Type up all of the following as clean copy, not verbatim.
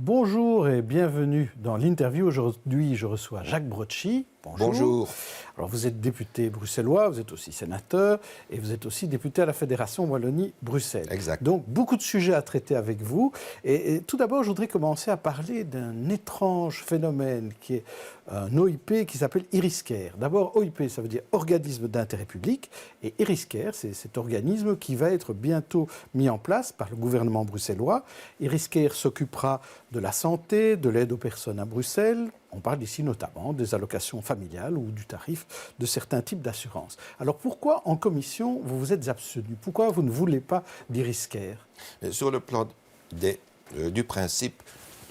Bonjour et bienvenue dans l'interview. Aujourd'hui, je reçois Jacques Brotchi. Bonjour. Bonjour. Alors, vous êtes député bruxellois, vous êtes aussi sénateur et vous êtes aussi député à la Fédération Wallonie-Bruxelles. Exact. Donc, beaucoup de sujets à traiter avec vous. Et tout d'abord, je voudrais commencer à parler d'un étrange phénomène qui est un OIP qui s'appelle Iriscare. D'abord, OIP, ça veut dire Organisme d'intérêt public. Et Iriscare, c'est cet organisme qui va être bientôt mis en place par le gouvernement bruxellois. Iriscare s'occupera de la santé, de l'aide aux personnes à Bruxelles. On parle ici notamment des allocations familiales ou du tarif de certains types d'assurances. Alors pourquoi en commission vous vous êtes abstenu? Pourquoi vous ne voulez pas d'Iriscare? Sur le plan du principe,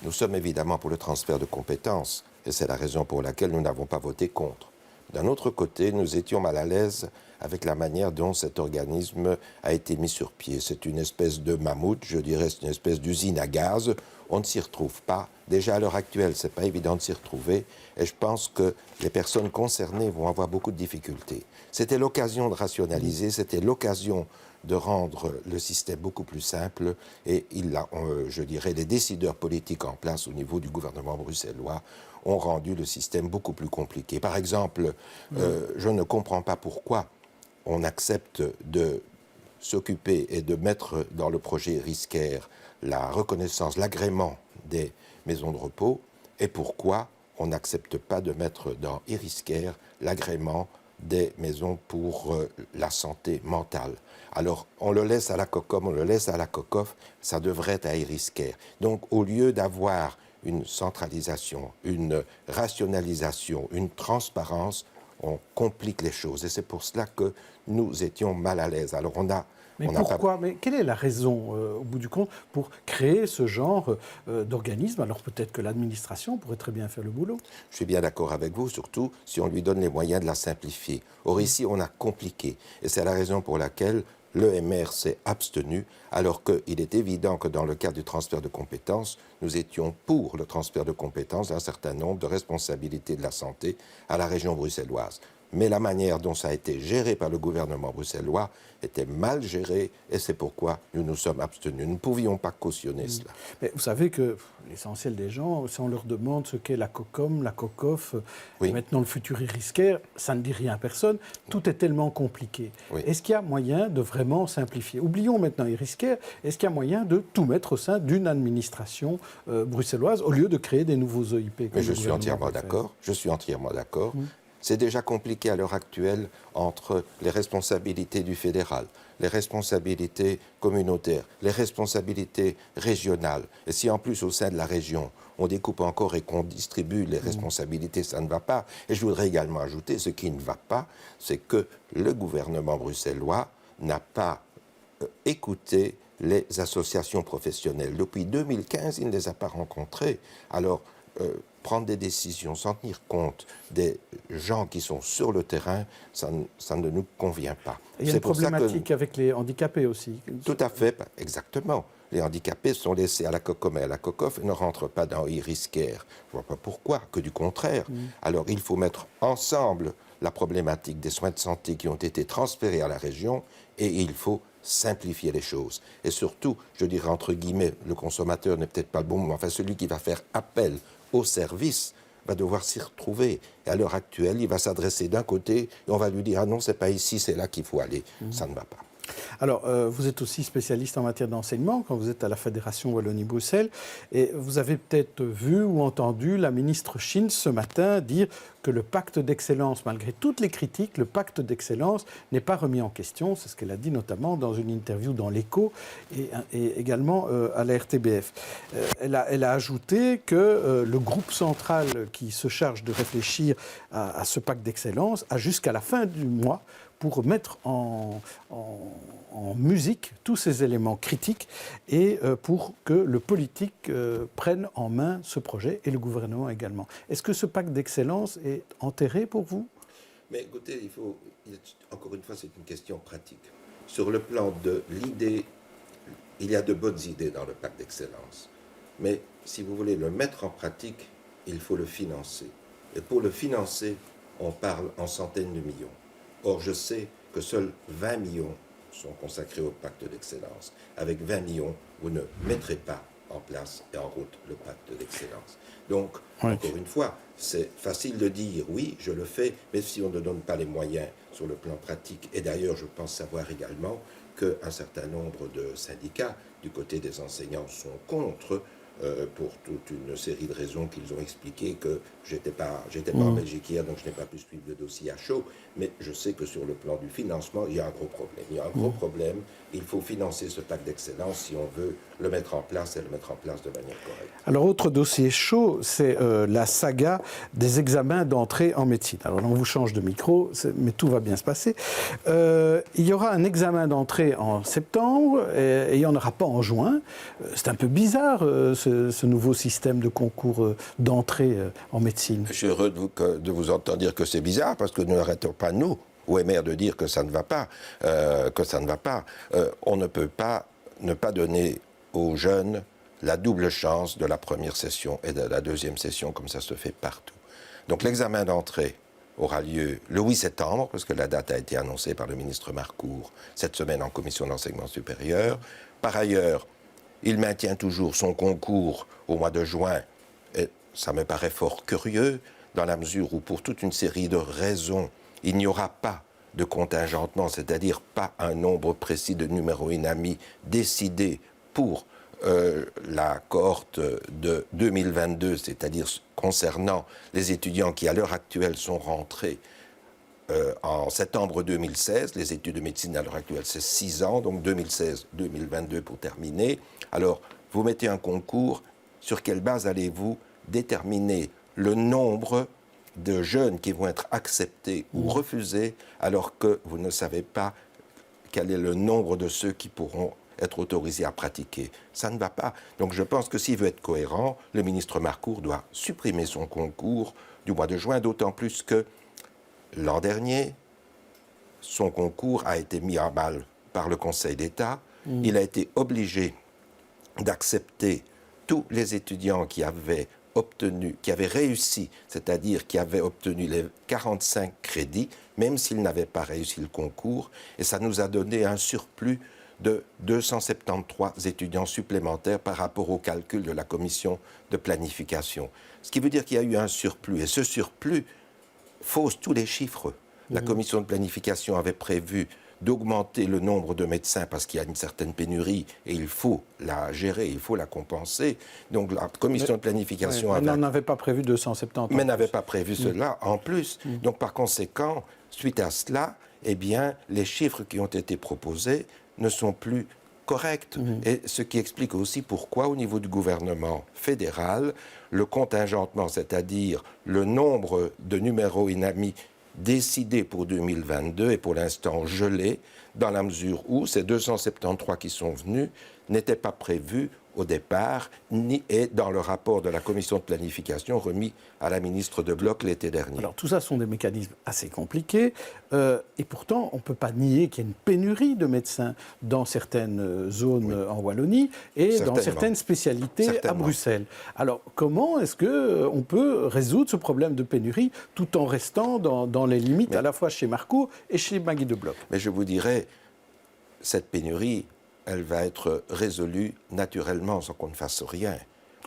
nous sommes évidemment pour le transfert de compétences et c'est la raison pour laquelle nous n'avons pas voté contre. D'un autre côté, nous étions mal à l'aise avec la manière dont cet organisme a été mis sur pied. C'est une espèce de mammouth, je dirais, c'est une espèce d'usine à gaz. On ne s'y retrouve pas. Déjà à l'heure actuelle, ce n'est pas évident de s'y retrouver. Et je pense que les personnes concernées vont avoir beaucoup de difficultés. C'était l'occasion de rationaliser, c'était l'occasion de rendre le système beaucoup plus simple. Et je dirais, les décideurs politiques en place au niveau du gouvernement bruxellois ont rendu le système beaucoup plus compliqué. Par exemple, je ne comprends pas pourquoi on accepte de s'occuper et de mettre dans le projet Iriscare la reconnaissance, l'agrément des maisons de repos, et pourquoi on n'accepte pas de mettre dans Iriscare l'agrément des maisons pour la santé mentale. Alors, on le laisse à la COCOM, on le laisse à la COCOF, ça devrait être à Iriscare. Donc, au lieu d'avoir une centralisation, une rationalisation, une transparence, on complique les choses. Et c'est pour cela que nous étions mal à l'aise. Alors, Mais pourquoi? Mais quelle est la raison, au bout du compte, pour créer ce genre d'organisme? Alors peut-être que l'administration pourrait très bien faire le boulot. Je suis bien d'accord avec vous, surtout si on lui donne les moyens de la simplifier. Or ici, on a compliqué. Et c'est la raison pour laquelle l'EMR s'est abstenu, alors qu'il est évident que dans le cadre du transfert de compétences, nous étions pour le transfert de compétences d'un certain nombre de responsabilités de la santé à la région bruxelloise. Mais la manière dont ça a été géré par le gouvernement bruxellois était mal gérée et c'est pourquoi nous nous sommes abstenus. Nous ne pouvions pas cautionner cela. Mais vous savez que l'essentiel des gens, si on leur demande ce qu'est la COCOM, la COCOF, Oui. et maintenant le futur Iriscare, ça ne dit rien à personne. Tout est tellement compliqué. Oui. Est-ce qu'il y a moyen de vraiment simplifier? Oublions maintenant Iriscare. Est-ce qu'il y a moyen de tout mettre au sein d'une administration bruxelloise au lieu de créer des nouveaux OIP? Mais je suis entièrement d'accord. Je suis entièrement d'accord. C'est déjà compliqué à l'heure actuelle entre les responsabilités du fédéral, les responsabilités communautaires, les responsabilités régionales. Et si en plus au sein de la région, on découpe encore et qu'on distribue les responsabilités, ça ne va pas. Et je voudrais également ajouter, ce qui ne va pas, c'est que le gouvernement bruxellois n'a pas écouté les associations professionnelles. Depuis 2015, il ne les a pas rencontrées. Alors, prendre des décisions sans tenir compte des gens qui sont sur le terrain, ça ne nous convient pas. Il y a une problématique avec les handicapés aussi. Tout à fait, exactement. Les handicapés sont laissés à la COCOM et à la COCOF et ne rentrent pas dans Iriscare. Je ne vois pas pourquoi, que du contraire. Alors il faut mettre ensemble la problématique des soins de santé qui ont été transférés à la région et il faut simplifier les choses. Et surtout, je dirais entre guillemets, le consommateur n'est peut-être pas le bon mot, enfin celui qui va faire appel au service va devoir s'y retrouver. Et à l'heure actuelle, il va s'adresser d'un côté et on va lui dire « Ah non, c'est pas ici, c'est là qu'il faut aller ». Ça ne va pas. Alors, vous êtes aussi spécialiste en matière d'enseignement quand vous êtes à la Fédération Wallonie-Bruxelles et vous avez peut-être vu ou entendu la ministre Schins ce matin dire que le pacte d'excellence, malgré toutes les critiques, le pacte d'excellence n'est pas remis en question. C'est ce qu'elle a dit notamment dans une interview dans l'Écho et également à la RTBF. Elle a ajouté que le groupe central qui se charge de réfléchir à ce pacte d'excellence a jusqu'à la fin du mois pour mettre en musique tous ces éléments critiques et pour que le politique prenne en main ce projet et le gouvernement également. Est-ce que ce pacte d'excellence est enterré pour vous? Mais écoutez, encore une fois, c'est une question pratique. Sur le plan de l'idée, il y a de bonnes idées dans le pacte d'excellence. Mais si vous voulez le mettre en pratique, il faut le financer. Et pour le financer, on parle en centaines de millions. Or, je sais que seuls 20 millions sont consacrés au pacte d'excellence. Avec 20 millions, vous ne mettrez pas en place et en route le pacte d'excellence. Donc, Oui. encore une fois, c'est facile de dire oui, je le fais, mais si on ne donne pas les moyens sur le plan pratique, et d'ailleurs je pense savoir également qu'un certain nombre de syndicats du côté des enseignants sont contre, pour toute une série de raisons qu'ils ont expliquées, que j'étais pas en Belgique hier, donc je n'ai pas pu suivre le dossier à chaud, mais je sais que sur le plan du financement, il y a un gros problème. Il y a un gros problème, il faut financer ce pacte d'excellence si on veut le mettre en place et le mettre en place de manière correcte. Alors, autre dossier chaud, c'est la saga des examens d'entrée en médecine. Alors là, on vous change de micro, mais tout va bien se passer. Il y aura un examen d'entrée en septembre et il n'y en aura pas en juin. C'est un peu bizarre, ce nouveau système de concours d'entrée en médecine. Je suis heureux de vous entendre dire que c'est bizarre, parce que nous n'arrêtons pas, nous, OMR, de dire que ça ne va pas. On ne peut pas ne pas donner aux jeunes la double chance de la première session et de la deuxième session, comme ça se fait partout. Donc l'examen d'entrée aura lieu le 8 septembre, parce que la date a été annoncée par le ministre Marcourt cette semaine en commission d'enseignement supérieur. Par ailleurs, il maintient toujours son concours au mois de juin, et ça me paraît fort curieux, dans la mesure où, pour toute une série de raisons, il n'y aura pas de contingentement, c'est-à-dire pas un nombre précis de numéros INAMI décidé pour la cohorte de 2022, c'est-à-dire concernant les étudiants qui, à l'heure actuelle, sont rentrés en septembre 2016. Les études de médecine, à l'heure actuelle, c'est 6 ans, donc 2016-2022 pour terminer. Alors, vous mettez un concours, sur quelle base allez-vous déterminer le nombre de jeunes qui vont être acceptés ou refusés, alors que vous ne savez pas quel est le nombre de ceux qui pourront être autorisés à pratiquer? Ça ne va pas. Donc je pense que s'il veut être cohérent, le ministre Marcourt doit supprimer son concours du mois de juin, d'autant plus que l'an dernier, son concours a été mis à mal par le Conseil d'État. Il a été obligé d'accepter tous les étudiants qui avaient réussi, c'est-à-dire qui avaient obtenu les 45 crédits, même s'ils n'avaient pas réussi le concours, et ça nous a donné un surplus de 273 étudiants supplémentaires par rapport au calcul de la commission de planification. Ce qui veut dire qu'il y a eu un surplus, et ce surplus fausse tous les chiffres. La commission de planification avait prévu d'augmenter le nombre de médecins parce qu'il y a une certaine pénurie et il faut la gérer, il faut la compenser. Donc la commission de planification n'avait pas prévu 270. Mais n'avait pas prévu cela en plus. Donc par conséquent, suite à cela, eh bien, les chiffres qui ont été proposés ne sont plus corrects. Et ce qui explique aussi pourquoi, au niveau du gouvernement fédéral, le contingentement, c'est-à-dire le nombre de numéros INAMI décidé pour 2022 est pour l'instant gelé, dans la mesure où ces 273 qui sont venus n'étaient pas prévus au départ, ni dans le rapport de la commission de planification remis à la ministre de Bloch l'été dernier. Alors tout ça sont des mécanismes assez compliqués, et pourtant on ne peut pas nier qu'il y a une pénurie de médecins dans certaines zones en Wallonie et dans certaines spécialités à Bruxelles. Alors comment est-ce qu'on peut résoudre ce problème de pénurie tout en restant dans les limites à la fois chez Marcourt et chez Maggie de Bloch? Mais je vous dirais, cette pénurie, elle va être résolue naturellement sans qu'on ne fasse rien.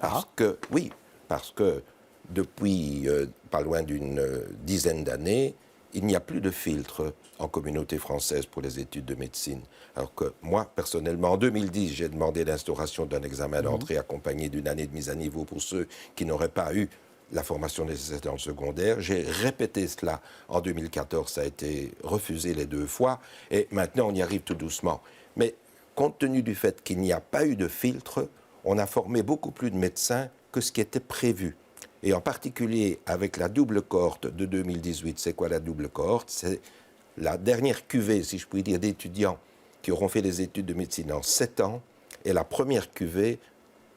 Parce que depuis pas loin d'une dizaine d'années, il n'y a plus de filtre en communauté française pour les études de médecine. Alors que moi, personnellement, en 2010, j'ai demandé l'instauration d'un examen d'entrée accompagné d'une année de mise à niveau pour ceux qui n'auraient pas eu la formation nécessaire dans le secondaire. J'ai répété cela en 2014, ça a été refusé les 2 fois, et maintenant on y arrive tout doucement. Mais compte tenu du fait qu'il n'y a pas eu de filtre, on a formé beaucoup plus de médecins que ce qui était prévu. Et en particulier avec la double cohorte de 2018. C'est quoi la double cohorte? C'est la dernière cuvée, si je puis dire, d'étudiants qui auront fait des études de médecine en 7 ans et la première cuvée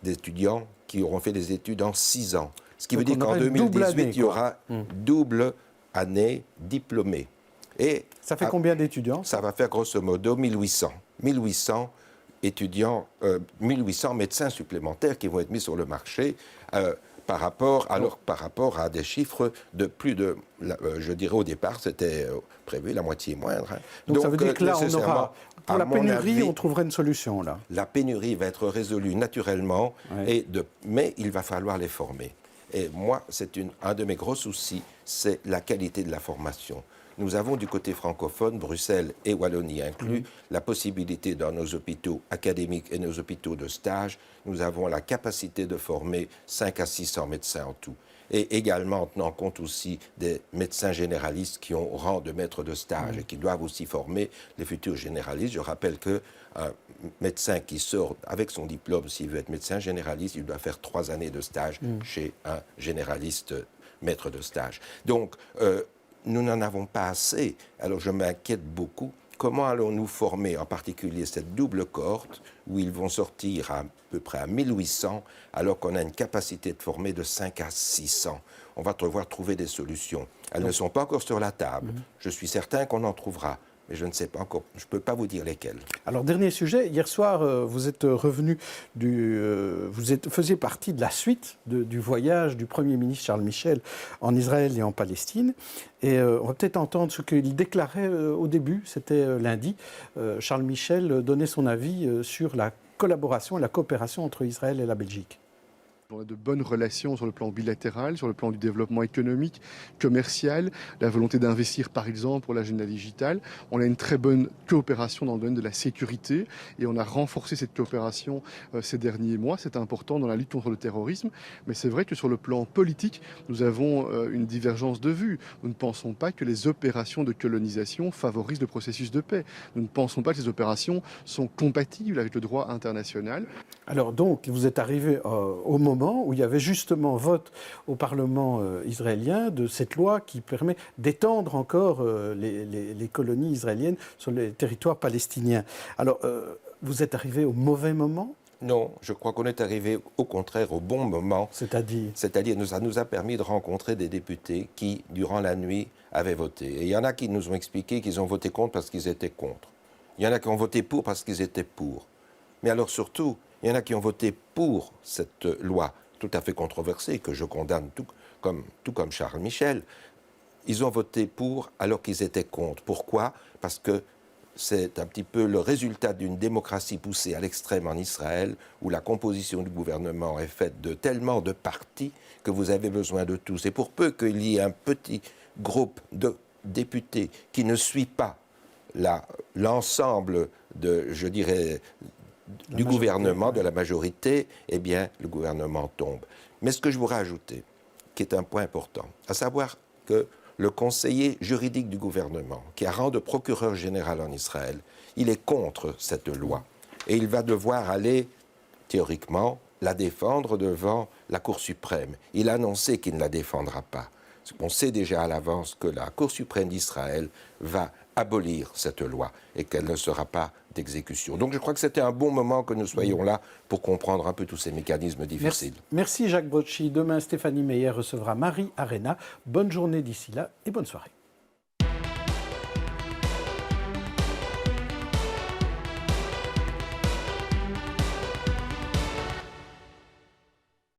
d'étudiants qui auront fait des études en 6 ans. Ce qui veut dire qu'en 2018, il y aura double année diplômée. Et ça fait combien d'étudiants? Ça va faire grosso modo 1800. 1800 étudiants, 1800 médecins supplémentaires qui vont être mis sur le marché. par rapport à des chiffres de plus de, je dirais au départ, c'était prévu la moitié moindre. Donc ça veut dire que là, on aura, pour la pénurie, avis, on trouverait une solution, là. La pénurie va être résolue naturellement, mais il va falloir les former. Et moi, c'est un de mes gros soucis, c'est la qualité de la formation. Nous avons du côté francophone, Bruxelles et Wallonie inclus, la possibilité dans nos hôpitaux académiques et nos hôpitaux de stage, nous avons la capacité de former 500 à 600 médecins en tout. Et également en tenant compte aussi des médecins généralistes qui ont rang de maître de stage et qui doivent aussi former les futurs généralistes. Je rappelle qu'un médecin qui sort avec son diplôme, s'il veut être médecin généraliste, il doit faire 3 années de stage chez un généraliste maître de stage. Donc, nous n'en avons pas assez. Alors, je m'inquiète beaucoup. Comment allons-nous former en particulier cette double cohorte où ils vont sortir à peu près à 1800 alors qu'on a une capacité de former de 5 à 600 ? On va devoir trouver des solutions. Elles ne sont pas encore sur la table. Je suis certain qu'on en trouvera. Mais je ne sais pas encore, je ne peux pas vous dire lesquels. Alors, dernier sujet, hier soir, vous êtes revenu faisiez partie de la suite du voyage du Premier ministre Charles Michel en Israël et en Palestine. Et on va peut-être entendre ce qu'il déclarait au début, c'était lundi. Charles Michel donnait son avis sur la collaboration et la coopération entre Israël et la Belgique. On a de bonnes relations sur le plan bilatéral, sur le plan du développement économique, commercial, la volonté d'investir par exemple pour l'agenda digital. On a une très bonne coopération dans le domaine de la sécurité et on a renforcé cette coopération ces derniers mois. C'est important dans la lutte contre le terrorisme. Mais c'est vrai que sur le plan politique, nous avons une divergence de vues. Nous ne pensons pas que les opérations de colonisation favorisent le processus de paix. Nous ne pensons pas que ces opérations sont compatibles avec le droit international. Alors donc, vous êtes arrivé au moment où il y avait justement vote au Parlement israélien de cette loi qui permet d'étendre encore les colonies israéliennes sur les territoires palestiniens. Alors, vous êtes arrivé au mauvais moment ? Non, je crois qu'on est arrivé au contraire au bon moment. C'est-à-dire, ça nous a permis de rencontrer des députés qui, durant la nuit, avaient voté. Et il y en a qui nous ont expliqué qu'ils ont voté contre parce qu'ils étaient contre. Il y en a qui ont voté pour parce qu'ils étaient pour. Mais alors surtout, il y en a qui ont voté pour cette loi tout à fait controversée, que je condamne tout comme Charles Michel. Ils ont voté pour alors qu'ils étaient contre. Pourquoi ? Parce que c'est un petit peu le résultat d'une démocratie poussée à l'extrême en Israël, où la composition du gouvernement est faite de tellement de partis que vous avez besoin de tous. Et pour peu qu'il y ait un petit groupe de députés qui ne suit pas l'ensemble je dirais, du gouvernement, de la majorité, eh bien, le gouvernement tombe. Mais ce que je voudrais ajouter, qui est un point important, à savoir que le conseiller juridique du gouvernement, qui a rang de procureur général en Israël, il est contre cette loi. Et il va devoir aller, théoriquement, la défendre devant la Cour suprême. Il a annoncé qu'il ne la défendra pas. On sait déjà à l'avance que la Cour suprême d'Israël va abolir cette loi et qu'elle ne sera pas d'exécution. Donc je crois que c'était un bon moment que nous soyons là pour comprendre un peu tous ces mécanismes difficiles. Merci Jacques Brocchi. Demain, Stéphanie Meyer recevra Marie Arena. Bonne journée d'ici là et bonne soirée.